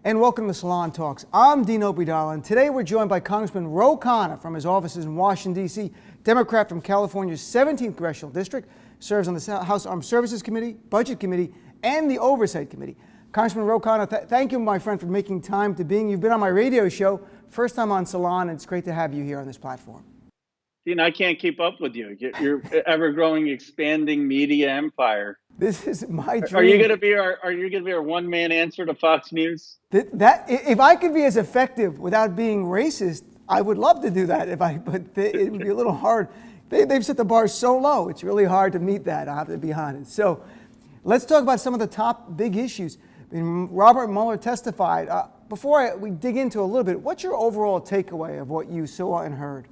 And welcome to Salon Talks. I'm Dean Obeidallah, and today we're joined by Congressman Khanna from his offices in Washington, D.C., Democrat from California's 17th Congressional District, serves on the House Armed Services Committee, Budget Committee, and the Oversight Committee. Congressman Khanna, thank you, my friend, for making time to being. You've been on my radio show, first time on Salon, and it's great to have you here on this platform. Dean, I can't keep up with you. You're ever-growing, expanding media empire. This is my dream. Are you going to be our one-man answer to Fox News? If I could be as effective without being racist, I would love to do that. But it would be a little hard. They've set the bar so low. It's really hard to meet that. I have to be honest. So, let's talk about some of the top big issues. I mean, Robert Mueller testified. Before we dig into a little bit, what's your overall takeaway of what you saw and heard?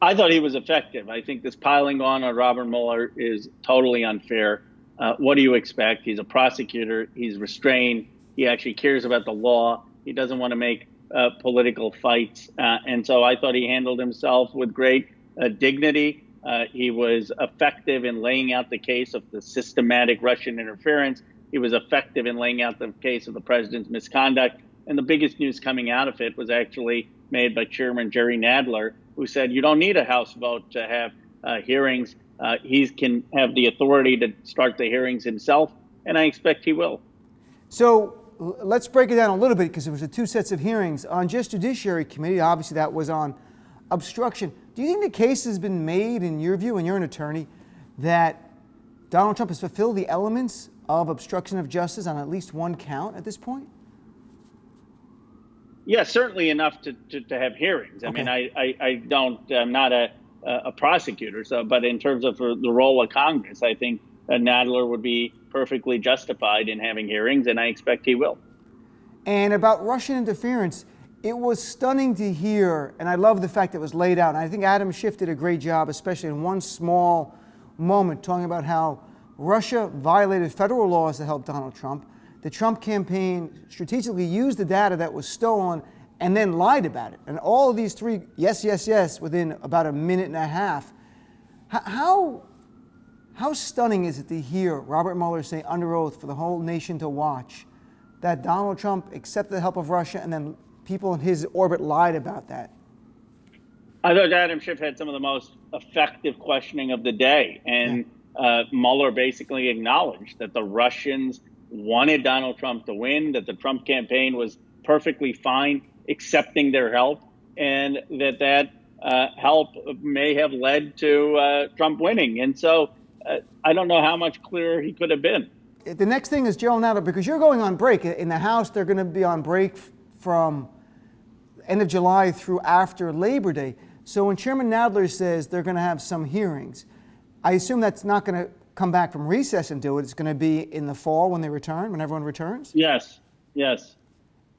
I thought he was effective. I think this piling on Robert Mueller is totally unfair. What do you expect? He's a prosecutor. He's restrained. He actually cares about the law. He doesn't want to make political fights. And so I thought he handled himself with great dignity. He was effective in laying out the case of the systematic Russian interference. He was effective in laying out the case of the president's misconduct. And the biggest news coming out of it was actually made by Chairman Jerry Nadler, who said you don't need a House vote to have hearings. He can have the authority to start the hearings himself, and I expect he will. So let's break it down a little bit, because it was the two sets of hearings. On just Judiciary Committee, obviously that was on obstruction. Do you think the case has been made, in your view, and you're an attorney, that Donald Trump has fulfilled the elements of obstruction of justice on at least one count at this point? Yeah, certainly enough to have hearings. I mean, I'm not a prosecutor, but in terms of the role of Congress, I think Nadler would be perfectly justified in having hearings, and I expect he will. And about Russian interference, it was stunning to hear, and I love the fact that it was laid out. And I think Adam Schiff did a great job, especially in one small moment, talking about how Russia violated federal laws to help Donald Trump. The Trump campaign strategically used the data that was stolen and then lied about it. And all of these three, yes, within about a minute and a half. How stunning is it to hear Robert Mueller say under oath for the whole nation to watch that Donald Trump accepted the help of Russia and then people in his orbit lied about that? I thought Adam Schiff had some of the most effective questioning of the day. And Mueller basically acknowledged that the Russians wanted Donald Trump to win, that the Trump campaign was perfectly fine accepting their help, and that help may have led to Trump winning. And so I don't know how much clearer he could have been. The next thing is Gerald Nadler, because you're going on break. In the House, they're going to be on break from end of July through after Labor Day. So when Chairman Nadler says they're going to have some hearings, I assume that's not going to come back from recess and do it. It's going to be in the fall when they return, when everyone returns? Yes.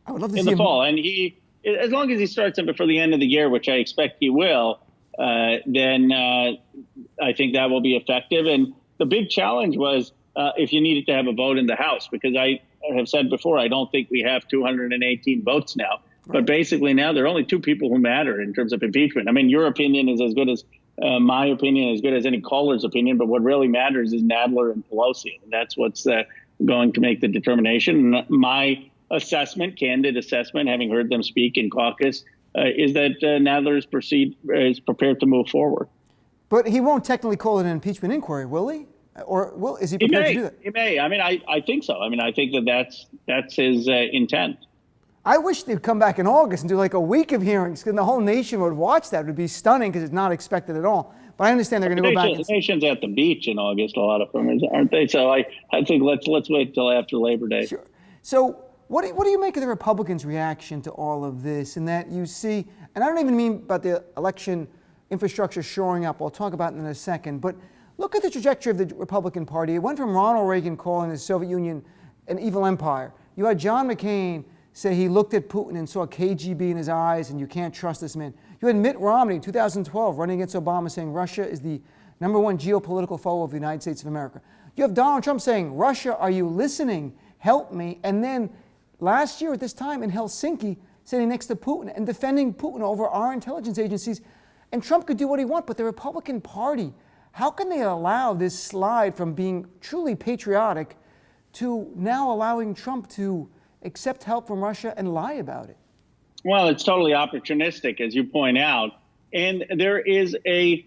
I would love to see in the fall. And he, as long as he starts them before the end of the year, which I expect he will, then I think that will be effective. And the big challenge was if you needed to have a vote in the House, because I have said before, I don't think we have 218 votes now. Right. But basically now there are only two people who matter in terms of impeachment. I mean, your opinion is as good as my opinion, as good as any caller's opinion, but what really matters is Nadler and Pelosi. And that's what's going to make the determination. My assessment, candid assessment, having heard them speak in caucus, is that Nadler is prepared to move forward. But he won't technically call it an impeachment inquiry, will he? Or is he prepared to do that? He may. I mean, I think so. I mean, I think that's his intent. I wish they'd come back in August and do like a week of hearings, because the whole nation would watch that. It would be stunning, because it's not expected at all. But I understand they're going to go back. The nation's at the beach in August, a lot of them, aren't they? So I think let's wait till after Labor Day. Sure. So what do you make of the Republicans' reaction to all of this? And that you see, and I don't even mean about the election infrastructure shoring up. I'll talk about it in a second. But look at the trajectory of the Republican Party. It went from Ronald Reagan calling the Soviet Union an evil empire. You had John McCain say he looked at Putin and saw KGB in his eyes, and you can't trust this man. You had Mitt Romney in 2012 running against Obama saying Russia is the #1 geopolitical foe of the United States of America. You have Donald Trump saying, Russia, are you listening? Help me. And then last year at this time in Helsinki, sitting next to Putin and defending Putin over our intelligence agencies. And Trump could do what he wants, but the Republican Party, how can they allow this slide from being truly patriotic to now allowing Trump to accept help from Russia and lie about it? Well, it's totally opportunistic, as you point out. And there is a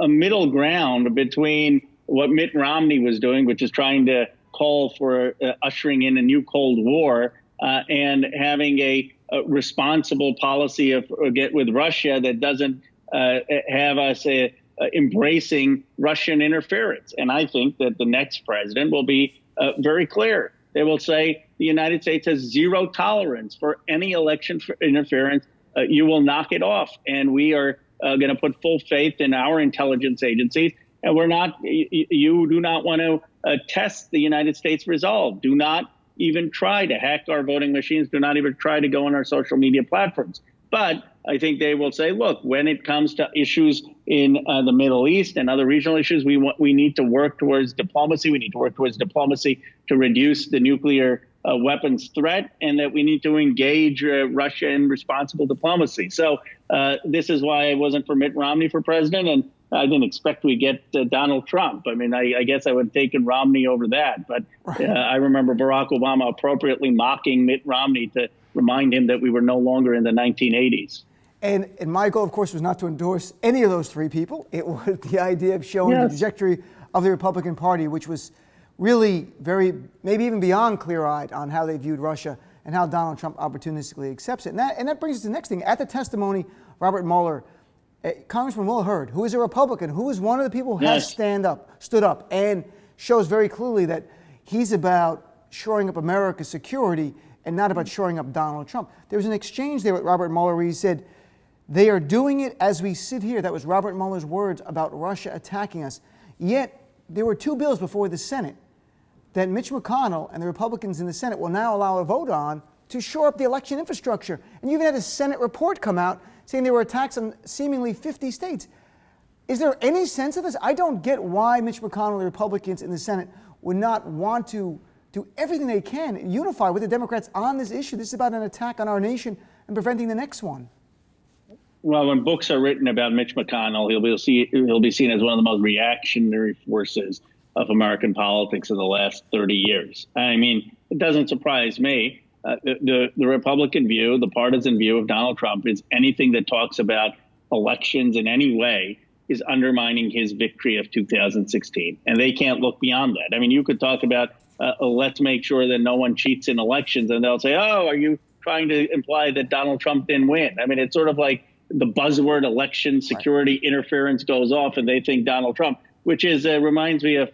middle ground between what Mitt Romney was doing, which is trying to call for ushering in a new Cold War, and having a responsible policy with Russia that doesn't have us embracing Russian interference. And I think that the next president will be very clear. They will say the United States has zero tolerance for any election interference. You will knock it off. And we are going to put full faith in our intelligence agencies. And you do not want to test the United States resolve. Do not even try to hack our voting machines. Do not even try to go on our social media platforms. But I think they will say, look, when it comes to issues in the Middle East and other regional issues, we need to work towards diplomacy. We need to work towards diplomacy to reduce the nuclear weapons threat, and that we need to engage Russia in responsible diplomacy. So this is why I wasn't for Mitt Romney for president, and I didn't expect we'd get Donald Trump. I mean, I guess I would have taken Romney over that. But I remember Barack Obama appropriately mocking Mitt Romney to remind him that we were no longer in the 1980s. And my goal, of course, was not to endorse any of those three people. It was the idea of showing the trajectory of the Republican Party, which was really very, maybe even beyond clear-eyed on how they viewed Russia and how Donald Trump opportunistically accepts it. And that brings us to the next thing. At the testimony, Robert Mueller, Congressman Will Hurd, who is a Republican, who is one of the people who has stood up and shows very clearly that he's about shoring up America's security and not about shoring up Donald Trump. There was an exchange there with Robert Mueller where he said, "They are doing it as we sit here." That was Robert Mueller's words about Russia attacking us. Yet there were two bills before the Senate that Mitch McConnell and the Republicans in the Senate will now allow a vote on to shore up the election infrastructure. And you even had a Senate report come out saying there were attacks on seemingly 50 states. Is there any sense of this? I don't get why Mitch McConnell and the Republicans in the Senate would not want to do everything they can, unify with the Democrats on this issue. This is about an attack on our nation and preventing the next one. Well, when books are written about Mitch McConnell, he'll be seen as one of the most reactionary forces of American politics in the last 30 years. I mean, it doesn't surprise me. The Republican view, the partisan view of Donald Trump is anything that talks about elections in any way is undermining his victory of 2016. And they can't look beyond that. I mean, you could talk about let's make sure that no one cheats in elections. And they'll say, oh, are you trying to imply that Donald Trump didn't win? I mean, it's sort of like the buzzword election security interference goes off and they think Donald Trump, which is reminds me of,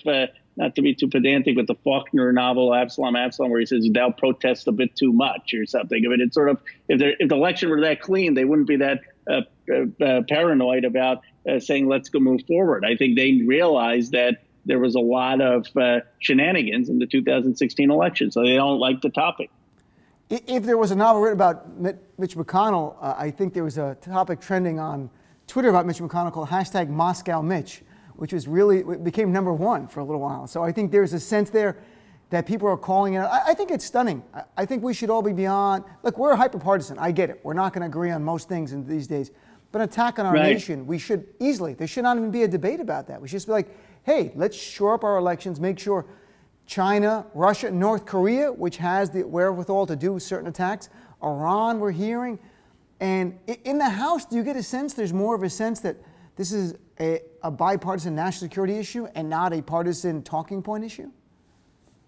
not to be too pedantic, but the Faulkner novel, Absalom, where he says, thou protest a bit too much or something. I mean, it's sort of, if the election were that clean, they wouldn't be that paranoid about saying, let's go move forward. I think they realized that there was a lot of shenanigans in the 2016 election, so they don't like the topic. If there was a novel written about Mitch McConnell, I think there was a topic trending on Twitter about Mitch McConnell called #MoscowMitch, which was it became #1 for a little while. So I think there's a sense there that people are calling it. I think it's stunning. I think we should all be beyond. Look, we're hyper-partisan. I get it. We're not going to agree on most things in these days. But an attack on our nation, we should easily. There should not even be a debate about that. We should just be like, hey, let's shore up our elections, make sure China, Russia, North Korea, which has the wherewithal to do certain attacks, Iran, we're hearing. And in the House, do you get a sense, there's more of a sense that this is a bipartisan national security issue and not a partisan talking point issue?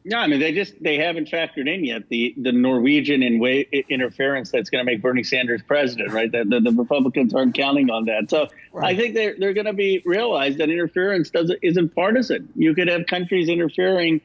No, I mean, they haven't factored in yet the Norwegian interference that's going to make Bernie Sanders president, right? The Republicans aren't counting on that. So I think they're going to realize that interference isn't partisan. You could have countries interfering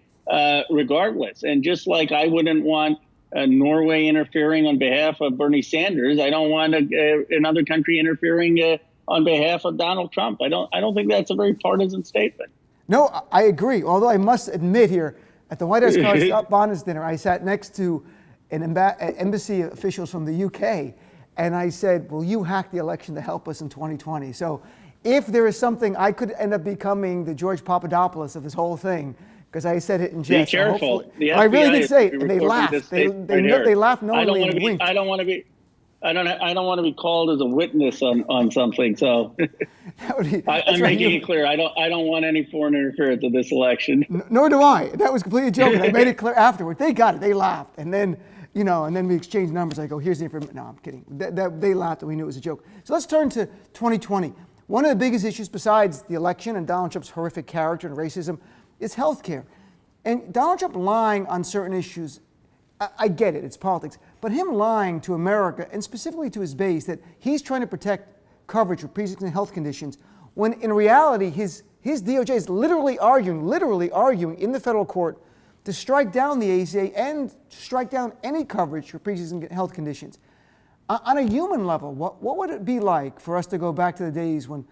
regardless. And just like I wouldn't want Norway interfering on behalf of Bernie Sanders, I don't want another country interfering on behalf of Donald Trump. I don't think that's a very partisan statement. No, I agree. Although I must admit here, at the White House Correspondents' Dinner, I sat next to embassy officials from the UK, and I said, will you hack the election to help us in 2020? So if there is something, I could end up becoming the George Papadopoulos of this whole thing, because I said it in jest. Be careful. I really did say it, and they laughed. They laughed knowingly and winked. I don't want to be called as a witness on something. So I'm making it clear. I don't want any foreign interference in this election. Nor do I. That was completely a joke. I made it clear afterward. They got it. They laughed, and then you know, and then we exchange numbers. I go, here's the information. No, I'm kidding. They laughed and we knew it was a joke. So let's turn to 2020. One of the biggest issues besides the election and Donald Trump's horrific character and racism is healthcare. And Donald Trump lying on certain issues, I get it, it's politics, but him lying to America and specifically to his base that he's trying to protect coverage for pre-existing health conditions, when in reality his DOJ is literally arguing in the federal court to strike down the ACA and strike down any coverage for pre-existing health conditions. On a human level, what would it be like for us to go back to the days when,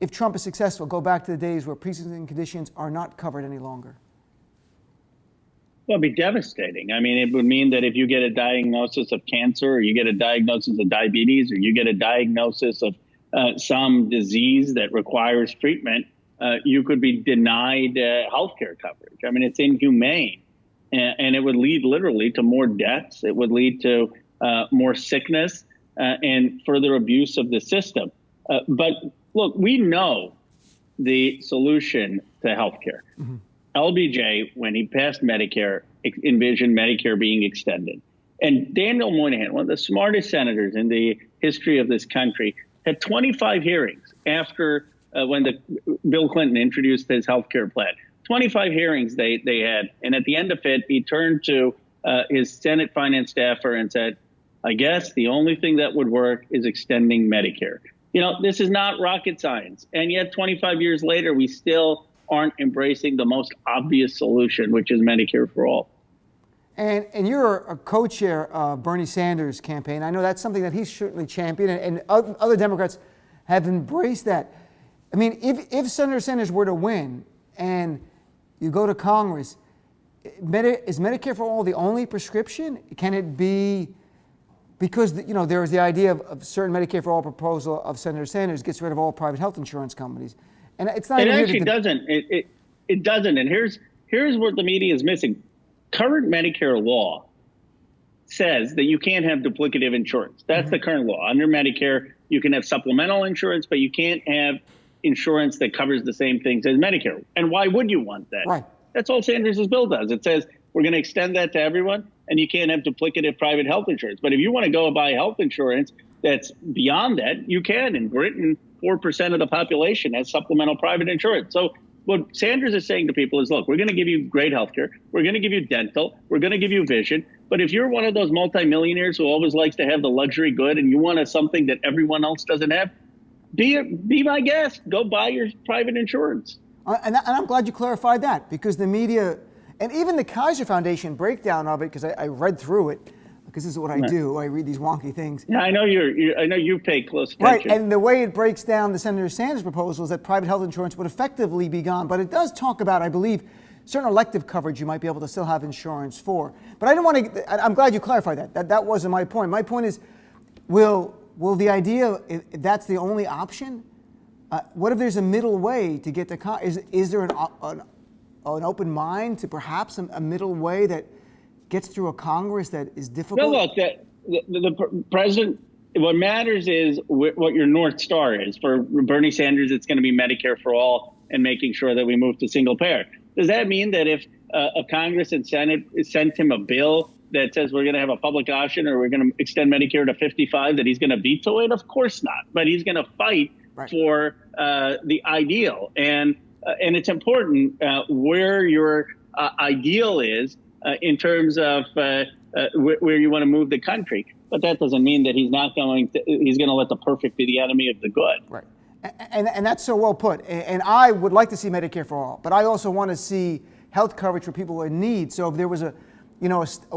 if Trump is successful, go back to the days where pre-existing conditions are not covered any longer? Well, it'd be devastating. I mean, it would mean that if you get a diagnosis of cancer, or you get a diagnosis of diabetes, or you get a diagnosis of some disease that requires treatment, you could be denied health care coverage. I mean, it's inhumane. And it would lead literally to more deaths. It would lead to more sickness and further abuse of the system. But look, we know the solution to health care. Mm-hmm. LBJ, when he passed Medicare, envisioned Medicare being extended. And Daniel Moynihan, one of the smartest senators in the history of this country, had 25 hearings after when Bill Clinton introduced his health care plan. 25 hearings they had. And at the end of it, he turned to his Senate finance staffer and said, I guess the only thing that would work is extending Medicare. You know, this is not rocket science. And yet 25 years later, we still aren't embracing the most obvious solution, which is Medicare for all. And you're a co-chair of Bernie Sanders' campaign. I know that's something that he's certainly championed, and other Democrats have embraced that. I mean, if Senator Sanders were to win and you go to Congress, is Medicare for all the only prescription? Can it be, because there was the idea of certain Medicare for all proposal of Senator Sanders gets rid of all private health insurance companies. And it's not. It actually doesn't. It doesn't. And here's what the media is missing. Current Medicare law says that you can't have duplicative insurance. That's the current law. Under Medicare, you can have supplemental insurance, but you can't have insurance that covers the same things as Medicare. And why would you want that? Right. That's all Sanders' bill does. It says we're going to extend that to everyone, and you can't have duplicative private health insurance. But if you want to go buy health insurance that's beyond that, you can. In Britain, 4% of the population has supplemental private insurance. So what Sanders is saying to people is, look, we're going to give you great health care. We're going to give you dental. We're going to give you vision. But if you're one of those multimillionaires who always likes to have the luxury good and you want something that everyone else doesn't have, be my guest. Go buy your private insurance. And I'm glad you clarified that, because the media, and even the Kaiser Foundation breakdown of it, because I read through it, because this is what I do. I read these wonky things. Yeah, I know you pay close attention. Right, and the way it breaks down the Senator Sanders proposal is that private health insurance would effectively be gone, but it does talk about, I believe, certain elective coverage you might be able to still have insurance for. But I didn't want to. I'm glad you clarified that. That wasn't my point. My point is, will the idea, if that's the only option? What if there's a middle way to get to? Is there an open mind to perhaps a middle way that gets through a Congress that is difficult? No, look, the president, what matters is what your North Star is. For Bernie Sanders, it's going to be Medicare for all and making sure that we move to single payer. Does that mean that if a Congress and Senate sent him a bill that says we're going to have a public option or we're going to extend Medicare to 55, that he's going to veto it? Of course not. But he's going to fight for the ideal. And it's important where your ideal is in terms of where you want to move the country. But that doesn't mean that he's going to let the perfect be the enemy of the good. Right. And that's so well put. And I would like to see Medicare for all, but I also want to see health coverage for people in need. So if there was a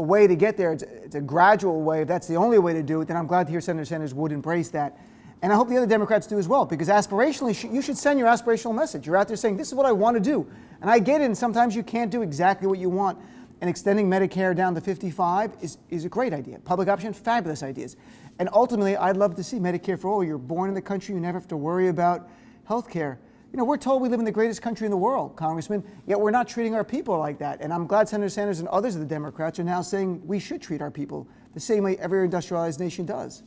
way to get there, it's a gradual way. If that's the only way to do it, then I'm glad to hear Senator Sanders would embrace that. And I hope the other Democrats do as well, because aspirationally, you should send your aspirational message. You're out there saying, this is what I want to do. And I get it, and sometimes you can't do exactly what you want. And extending Medicare down to 55 is a great idea. Public option, fabulous ideas. And ultimately, I'd love to see Medicare for all. You're born in the country, you never have to worry about health care. We're told we live in the greatest country in the world, Congressman, yet we're not treating our people like that. And I'm glad Senator Sanders and others of the Democrats are now saying we should treat our people the same way every industrialized nation does.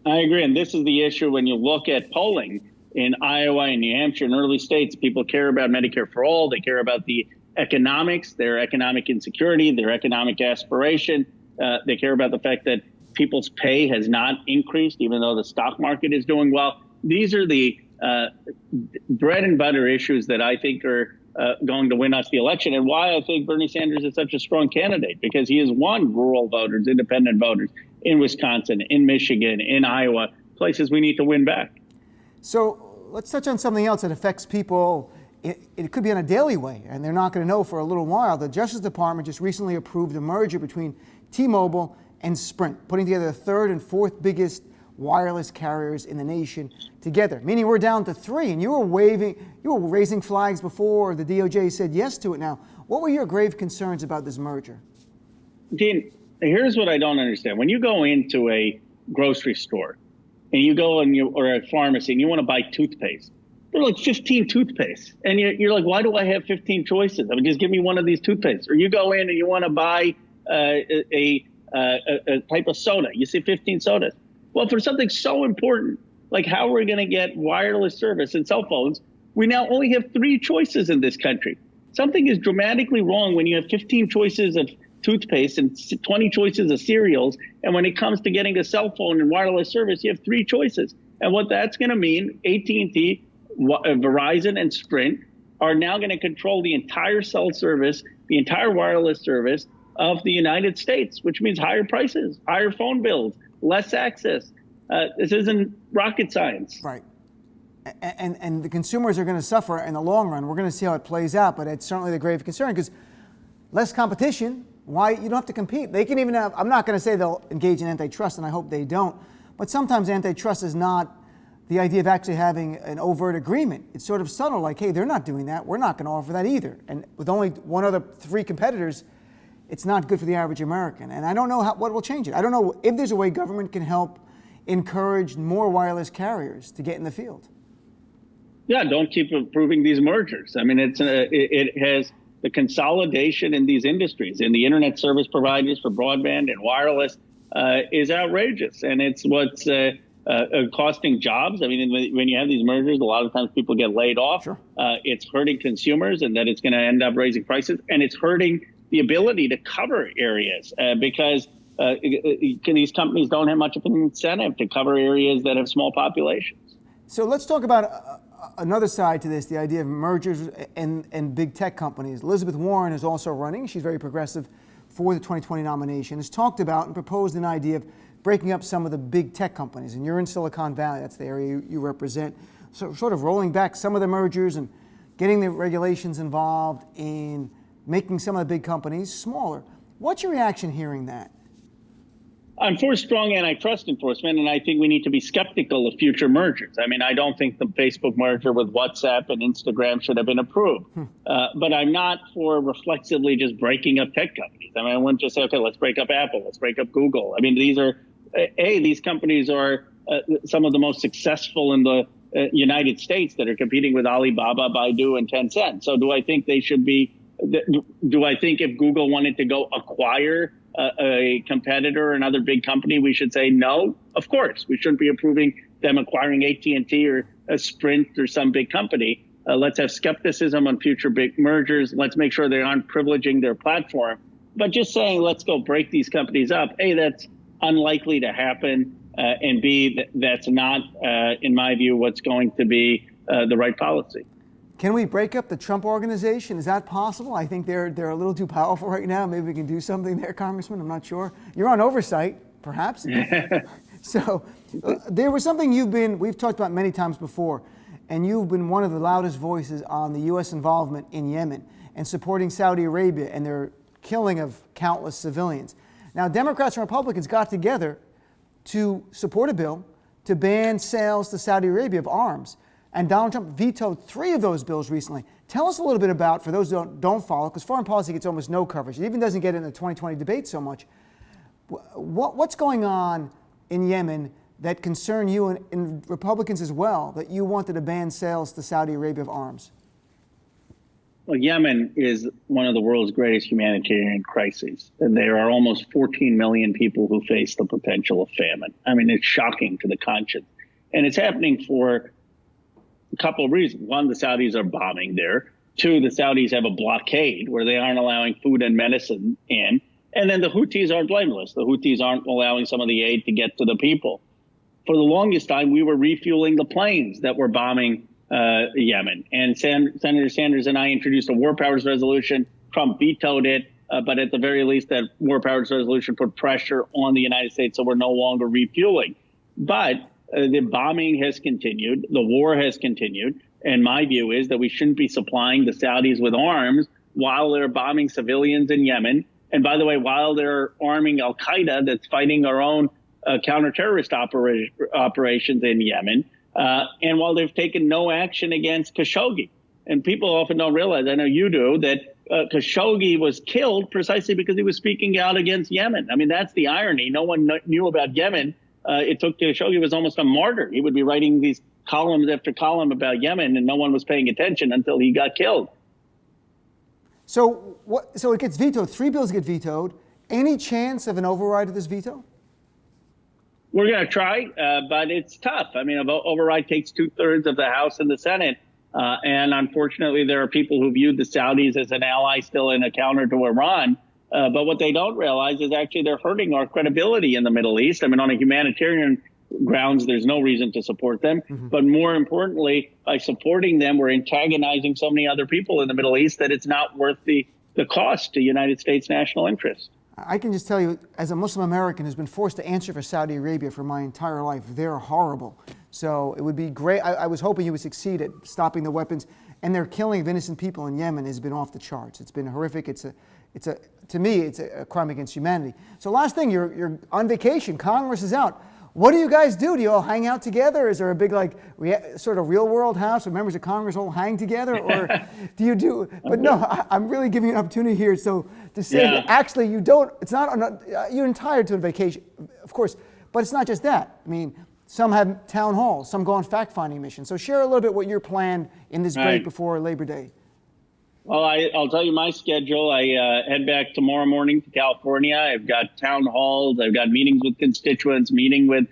I agree. And this is the issue when you look at polling in Iowa and New Hampshire and early states. People care about Medicare for all. They care about the economics, their economic insecurity, their economic aspiration. They care about the fact that people's pay has not increased, even though the stock market is doing well. These are the bread and butter issues that I think are going to win us the election, and why I think Bernie Sanders is such a strong candidate, because he has won rural voters, independent voters in Wisconsin, in Michigan, in Iowa, places we need to win back. So let's touch on something else that affects people. It could be on a daily way, and they're not going to know for a little while. The Justice Department just recently approved a merger between T-Mobile and Sprint, putting together the third and fourth biggest wireless carriers in the nation together, meaning we're down to three. And you were raising flags before the DOJ said yes to it. Now, what were your grave concerns about this merger? Dean, here's what I don't understand. When you go into a grocery store and you go or a pharmacy and you want to buy toothpaste, there are like 15 toothpastes. And you're like, why do I have 15 choices? I mean, just give me one of these toothpastes. Or you go in and you want to buy a type of soda. You see 15 sodas. Well, for something so important, like how we're going to get wireless service and cell phones, we now only have 3 choices in this country. Something is dramatically wrong when you have 15 choices of toothpaste and 20 choices of cereals. And when it comes to getting a cell phone and wireless service, you have 3 choices. And what that's going to mean, AT&T, Verizon, and Sprint are now going to control the entire cell service, the entire wireless service of the United States, which means higher prices, higher phone bills, less access. This isn't rocket science. Right. And the consumers are going to suffer in the long run. We're going to see how it plays out, but it's certainly the grave concern, because less competition, why? You don't have to compete. They can even have, I'm not going to say they'll engage in antitrust, and I hope they don't, but sometimes antitrust is not the idea of actually having an overt agreement. It's sort of subtle, like, hey, they're not doing that. We're not going to offer that either. And with only 3 competitors, it's not good for the average American. And I don't know what will change it. I don't know if there's a way government can help encourage more wireless carriers to get in the field. Yeah, don't keep approving these mergers. I mean, it has the consolidation in these industries, in the internet service providers for broadband and wireless, is outrageous. And it's what's costing jobs. I mean, when you have these mergers, a lot of times people get laid off. Sure. It's hurting consumers, and that it's going to end up raising prices. And it's hurting the ability to cover areas because these companies don't have much of an incentive to cover areas that have small populations. So let's talk about another side to this, the idea of mergers and big tech companies. Elizabeth Warren is also running. She's very progressive for the 2020 nomination, has talked about and proposed an idea of breaking up some of the big tech companies. And you're in Silicon Valley, that's the area you represent. So sort of rolling back some of the mergers and getting the regulations involved in making some of the big companies smaller. What's your reaction hearing that? I'm for strong antitrust enforcement, and I think we need to be skeptical of future mergers. I mean, I don't think the Facebook merger with WhatsApp and Instagram should have been approved. But I'm not for reflexively just breaking up tech companies. I mean, I wouldn't just say, okay, let's break up Apple, let's break up Google. I mean, these companies are some of the most successful in the United States that are competing with Alibaba, Baidu, and Tencent. So do I think they should be, do I think if Google wanted to go acquire a competitor, another big company, we should say no? Of course, we shouldn't be approving them acquiring AT&T or a Sprint or some big company. Let's have skepticism on future big mergers. Let's make sure they aren't privileging their platform. But just saying, let's go break these companies up, A, that's unlikely to happen. And B, that's not, in my view, what's going to be the right policy. Can we break up the Trump organization? Is that possible? I think they're a little too powerful right now. Maybe we can do something there, Congressman. I'm not sure. You're on oversight, perhaps. So there was something we've talked about many times before, and you've been one of the loudest voices on the U.S. involvement in Yemen and supporting Saudi Arabia and their killing of countless civilians. Now, Democrats and Republicans got together to support a bill to ban sales to Saudi Arabia of arms. And Donald Trump vetoed 3 of those bills recently. Tell us a little bit about, for those who don't follow, because foreign policy gets almost no coverage. It even doesn't get in the 2020 debate so much. What's going on in Yemen that concern you and Republicans as well, that you wanted to ban sales to Saudi Arabia of arms? Well, Yemen is one of the world's greatest humanitarian crises. And there are almost 14 million people who face the potential of famine. I mean, it's shocking to the conscience. And it's happening for a couple of reasons. One, the Saudis are bombing there. 2, the Saudis have a blockade where they aren't allowing food and medicine in. And then the Houthis aren't blameless. The Houthis aren't allowing some of the aid to get to the people. For the longest time, we were refueling the planes that were bombing Yemen. And Senator Sanders and I introduced a war powers resolution. Trump vetoed it. But at the very least, that war powers resolution put pressure on the United States, so we're no longer refueling. But the bombing has continued. The war has continued. And my view is that we shouldn't be supplying the Saudis with arms while they're bombing civilians in Yemen. And by the way, while they're arming al-Qaeda that's fighting our own counter-terrorist operations in Yemen, and while they've taken no action against Khashoggi. And people often don't realize, I know you do, that Khashoggi was killed precisely because he was speaking out against Yemen. I mean, that's the irony. No one knew about Yemen. It took Khashoggi was almost a martyr. He would be writing these columns after column about Yemen, and no one was paying attention until he got killed. So it gets vetoed. 3 bills get vetoed. Any chance of an override of this veto? We're going to try, but it's tough. I mean, an override takes 2/3 of the House and the Senate. And unfortunately, there are people who viewed the Saudis as an ally still in a counter to Iran. But what they don't realize is actually they're hurting our credibility in the Middle East. I mean, on a humanitarian grounds, there's no reason to support them. Mm-hmm. But more importantly, by supporting them, we're antagonizing so many other people in the Middle East that it's not worth the cost to United States national interest. I can just tell you, as a Muslim American who's been forced to answer for Saudi Arabia for my entire life, they're horrible. So it would be great. I was hoping you would succeed at stopping the weapons, and their killing of innocent people in Yemen has been off the charts. It's been horrific. To me, it's a crime against humanity. So last thing, you're on vacation. Congress is out. What do you guys do? Do you all hang out together? Is there a big sort of real world house where members of Congress all hang together, or do you do? But no, I'm really giving you an opportunity here. So to say that actually you don't, it's not. You're entitled to a vacation, of course, but it's not just that. I mean, some have town halls, some go on fact-finding missions. So share a little bit what you're planned in this break before Labor Day. Well, I'll tell you my schedule. I head back tomorrow morning to California. I've got town halls. I've got meetings with constituents, meeting with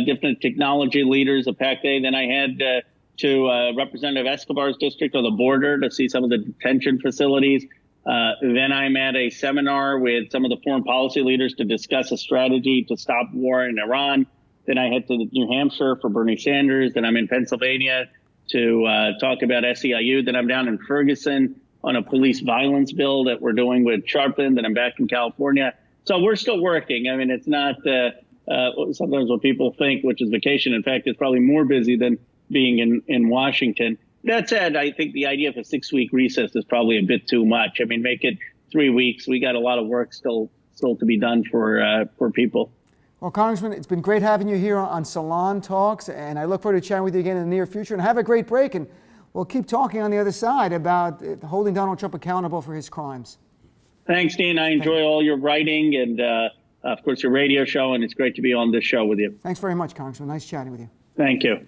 different technology leaders, a packed day. Then I head to Representative Escobar's district on the border to see some of the detention facilities. Then I'm at a seminar with some of the foreign policy leaders to discuss a strategy to stop war in Iran. Then I head to New Hampshire for Bernie Sanders. Then I'm in Pennsylvania to talk about SEIU. Then I'm down in Ferguson on a police violence bill that we're doing with Sharpton. Then I'm back in California. So we're still working. I mean, it's not sometimes what people think, which is vacation. In fact, it's probably more busy than being in Washington. That said, I think the idea of a 6-week recess is probably a bit too much. I mean, make it 3 weeks. We got a lot of work still to be done for people. Well, Congressman, it's been great having you here on Salon Talks, and I look forward to chatting with you again in the near future. And have a great break, and we'll keep talking on the other side about holding Donald Trump accountable for his crimes. Thanks, Dean. I enjoy all your writing and, of course, your radio show, and it's great to be on this show with you. Thanks very much, Congressman. Nice chatting with you. Thank you.